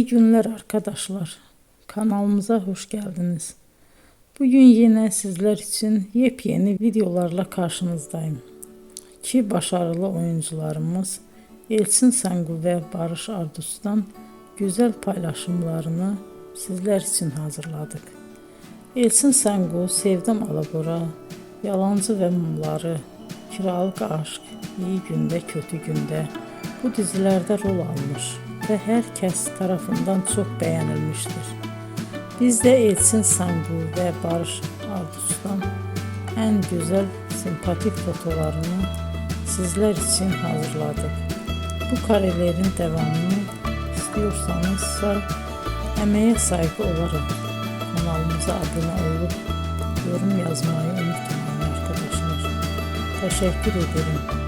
İyi günler arkadaşlar. Kanalımıza hoş geldiniz. Bugün yine sizler için yepyeni videolarla karşınızdayım. İki başarılı oyuncularımız Elçin Sangu ve Barış Ardus'tan güzel paylaşımlarını sizler için hazırladık. Elçin Sangu, Sevdim Alabora, Yalancı ve Mumları, Kiralık Aşk, İyi Günde Kötü Günde bu dizilerde rol almış ve herkes tarafından çok beğenilmiştir. Biz de Elçin Sangu ve Barış Ardus'tan en güzel sempatik fotolarını sizler için hazırladık. Bu karelerin devamını istiyorsanızsa emeğe saygı olarak kanalımıza abone olup yorum yazmayı unutmayın arkadaşlar. Teşekkür ederim.